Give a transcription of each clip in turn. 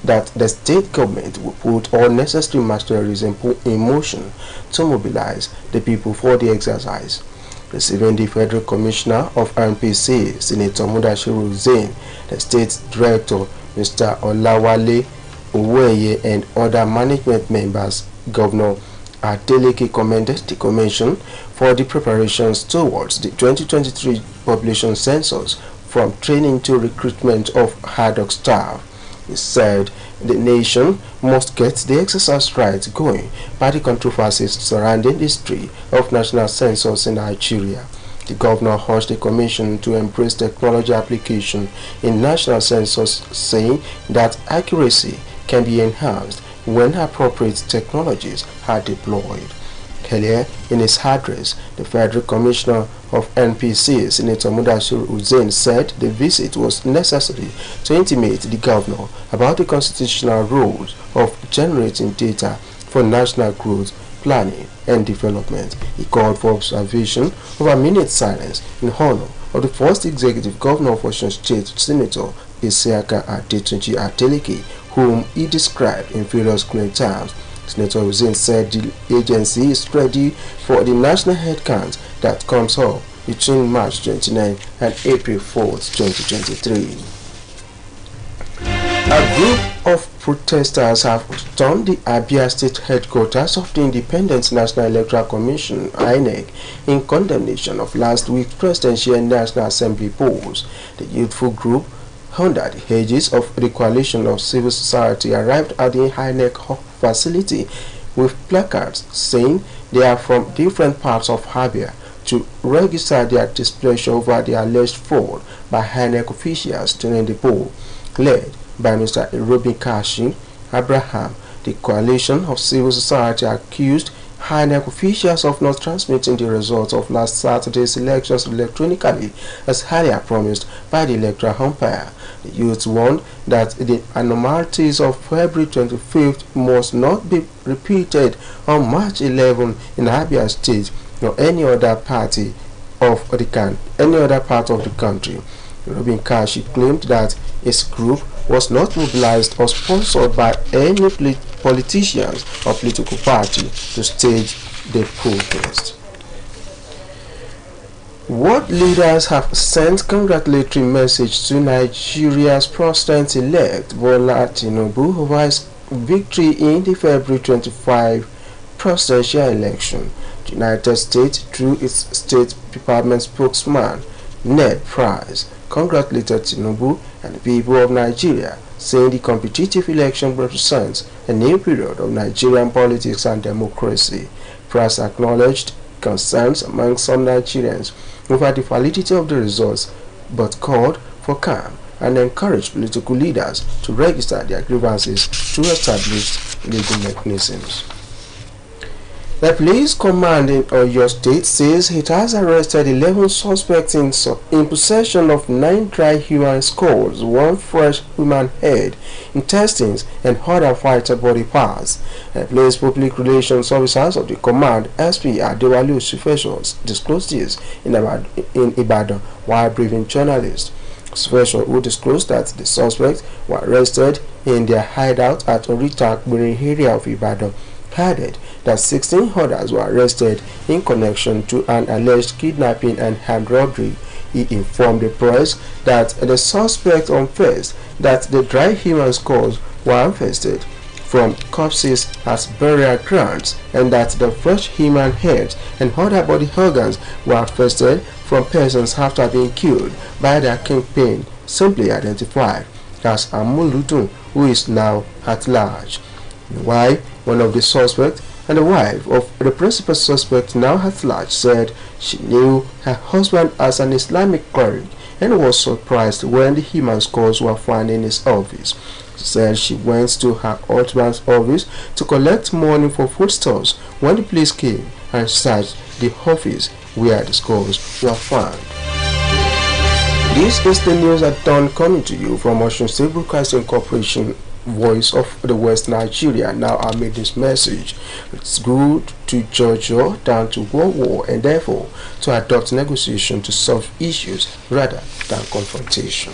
that the state government will put all necessary machineries in motion to mobilize the people for the exercise. Receiving the Federal Commissioner of NPC, Senator Mudashiru Hussain, the State Director, Mr. Olawale Oweye, and other management members, Governor Adeleke commended the Commission for the preparations towards the 2023 population census, from training to recruitment of ad hoc staff. He said the nation must get the exercise right going by the controversies surrounding the history of national census in Nigeria. The governor urged the commission to embrace technology application in national census, saying that accuracy can be enhanced when appropriate technologies are deployed. Earlier in his address, the Federal Commissioner of NPC, Senator Mudashiru Hussain, said the visit was necessary to intimate the governor about the constitutional rules of generating data for national growth, planning and development. He called for observation of a minute silence in honor of the first executive governor of Osun State, Senator Isiaka Adetunji Adeleke, whom he described in various glowing terms. Senator Hussain said the agency is ready for the national headcount that comes up between March 29 and April 4th, 2023. A group of protesters have stormed the Abia State headquarters of the Independent National Electoral Commission (INEC) in condemnation of last week's presidential and National Assembly polls. The youthful group, under the aegis of the coalition of civil society, arrived at the INEC facility with placards saying they are from different parts of Abia to register their displeasure over the alleged fraud by INEC officials during the poll. Led by Mr. Robin Kashi Abraham, the coalition of civil society accused INEC officials of not transmitting the results of last Saturday's elections electronically as earlier promised by the electoral umpire. The youth warned that the anomalies of February 25th must not be repeated on March 11 in Abia State or any other part of the country. Robin Kashi claimed that his group was not mobilized or sponsored by any politicians or political party to stage the protest. World leaders have sent congratulatory message to Nigeria's president-elect Bola Tinubu over his victory in the February 25 presidential election. The United States, through its State Department spokesman Ned Price, congratulated Tinubu and the people of Nigeria, saying the competitive election represents a new period of Nigerian politics and democracy. Price acknowledged concerns among some Nigerians over the validity of the results, but called for calm and encouraged political leaders to register their grievances through established legal mechanisms. The police command in Oyo State says it has arrested 11 suspects in possession of 9 dry human skulls, 1 fresh human head, intestines, and other vital body parts. The police public relations officers of the command, SP Adewale Osufesho, disclosed this in Ibadan while briefing journalists. Osufesho, who disclosed that the suspects were arrested in their hideout at Orita area of Ibadan, added that 16 others were arrested in connection to an alleged kidnapping and armed robbery. He informed the press that the suspect confessed that the dry human skulls were harvested from corpses as burial grounds and that the fresh human heads and other body organs were harvested from persons after being killed by their kingpin, simply identified as Amuludun, who is now at large. Meanwhile, one of the suspects and the wife of the principal suspect, now at large, said she knew her husband as an Islamic cleric and was surprised when the human skulls were found in his office. She said she went to her husband's office to collect money for foodstuffs when the police came and searched the office where the skulls were found. This is the news at dawn, coming to you from Osun State Broadcasting Corporation, Voice of the West Nigeria. Now I made this message. It's good to Georgia down to war and therefore to adopt negotiation to solve issues rather than confrontation.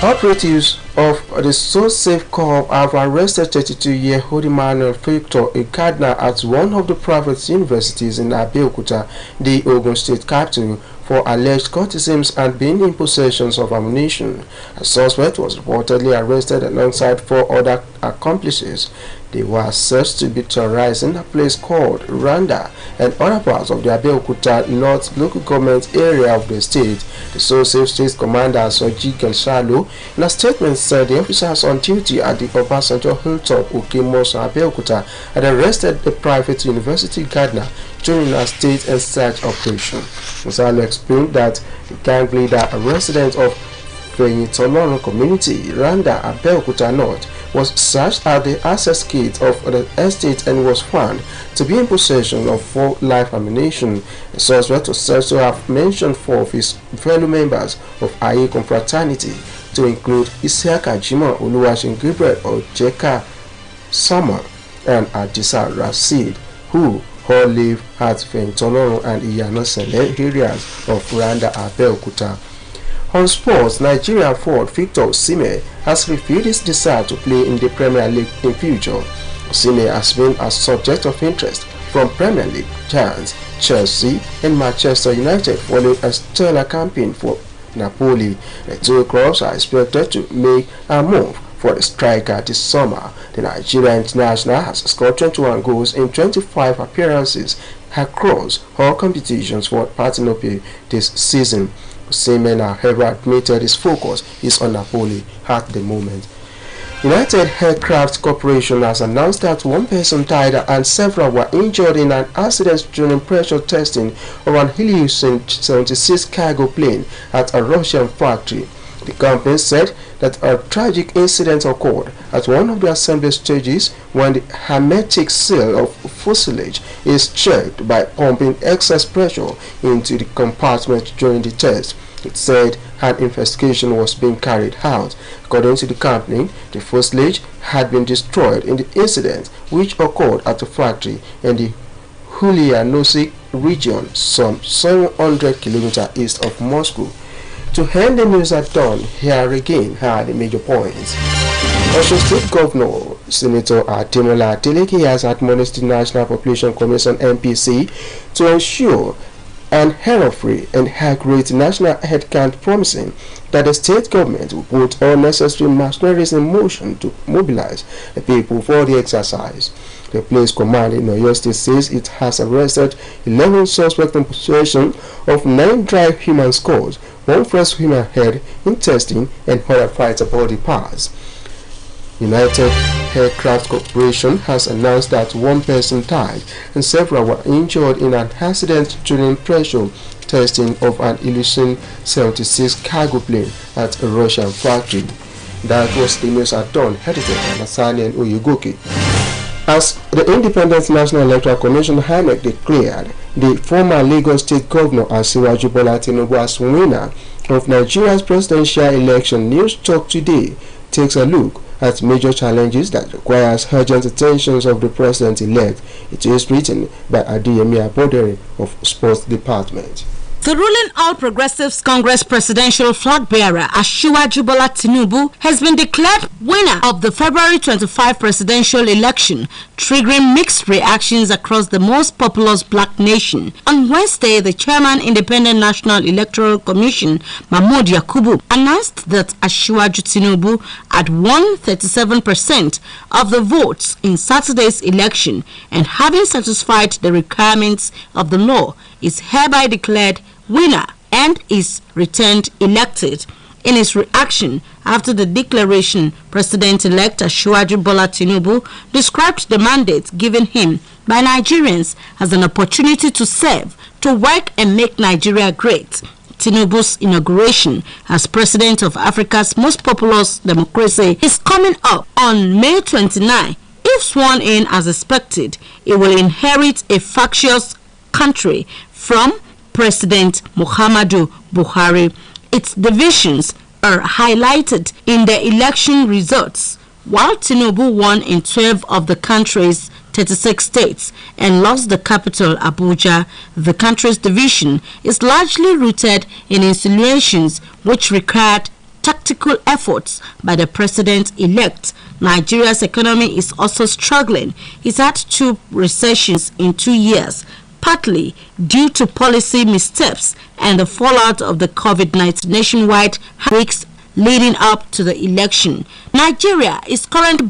Operatives of the So Safe Corps have arrested 32-year-old Emmanuel Victor, a gardener at one of the private universities in Abeokuta, the Ogun State capital, for alleged courtesans and being in possession of ammunition. A suspect was reportedly arrested alongside 4 other accomplices. They were said to be terrorizing a place called Randa and other parts of the Abeokuta North local government area of the state. The So Safe State Commander Soji Gelsalo, in a statement, said the officers on duty at the Obasanjo Hilltop, Okemoso, Abeokuta, had arrested the private university gardener during a state and search operation. Gelsalo explained that the gang leader, a resident of Feyintoloro community, Randa, Abeokuta North, was searched at the access gate of the estate and was found to be in possession of 4 live ammunition. The suspect was said to have mentioned 4 of his fellow members of Aye confraternity, to include Isiaka Jima Oluwaseun Gabriel Ojeka Summer and Adisa Rasid, who all live at Feyintoloro and Iyana Sele areas of Randa, Abeokuta. On sports, Nigerian forward Victor Osimhen has revealed his desire to play in the Premier League in future. Osimhen has been a subject of interest from Premier League giants Chelsea and Manchester United following a stellar campaign for Napoli. The 2 clubs are expected to make a move for the striker this summer. The Nigerian international has scored 21 goals in 25 appearances across all competitions for Partenope this season. Osimhen, however, admitted his focus is on Napoli at the moment. United Aircraft Corporation has announced that 1 person died and several were injured in an accident during pressure testing of an Helios 76 cargo plane at a Russian factory. The company said that a tragic incident occurred at one of the assembly stages when the hermetic seal of fuselage is checked by pumping excess pressure into the compartment during the test. It said an investigation was being carried out. According to the company, the fuselage had been destroyed in the incident, which occurred at a factory in the Ulyanovsk region, some 700 kilometers east of Moscow. To end the news at dawn, here again are the major points. Osun State Governor Senator Ademola Adeleke has admonished the National Population Commission (NPC) to ensure an error-free and accurate national headcount, promising that the state government will put all necessary machineries in motion to mobilize the people for the exercise. The police command in Oyo State says it has arrested 11 suspects in possession of 9 dry human skulls, 1 fresh human head, intestine, and other vital body parts. United Aircraft Corporation has announced that 1 person died and several were injured in an accident during pressure testing of an Helios 76 cargo plane at a Russian factory. That was the news at dawn, edited by Masani and Oyegoke. As the Independent National Electoral Commission (INEC) declared the former Lagos State Governor Asiwaju Bola Tinubu as winner of Nigeria's presidential election, News Talk Today takes a look at major challenges that requires urgent attention of the president-elect. It is written by Adeyemi Abodere of Sports Department. The ruling All Progressives Congress presidential flag bearer Asiwaju Bola Tinubu has been declared winner of the February 25 presidential election, triggering mixed reactions across the most populous black nation. On Wednesday, the chairman Independent National Electoral Commission Mahmood Yakubu announced that Asiwaju Tinubu had won 37% of the votes in Saturday's election, and having satisfied the requirements of the law, is hereby declared winner and is returned elected. In his reaction after the declaration, President-elect Asiwaju Bola Tinubu described the mandate given him by Nigerians as an opportunity to serve, to work and make Nigeria great. Tinubu's inauguration as president of Africa's most populous democracy is coming up on May 29. If sworn in as expected, he will inherit a factious country from President Muhammadu Buhari. Its divisions are highlighted in the election results. While Tinubu won in 12 of the country's 36 states and lost the capital Abuja, the country's division is largely rooted in insinuations which required tactical efforts by the president-elect. Nigeria's economy is also struggling. It's had 2 recessions in 2 years, partly due to policy missteps and the fallout of the COVID-19 nationwide weeks leading up to the election. Nigeria is currently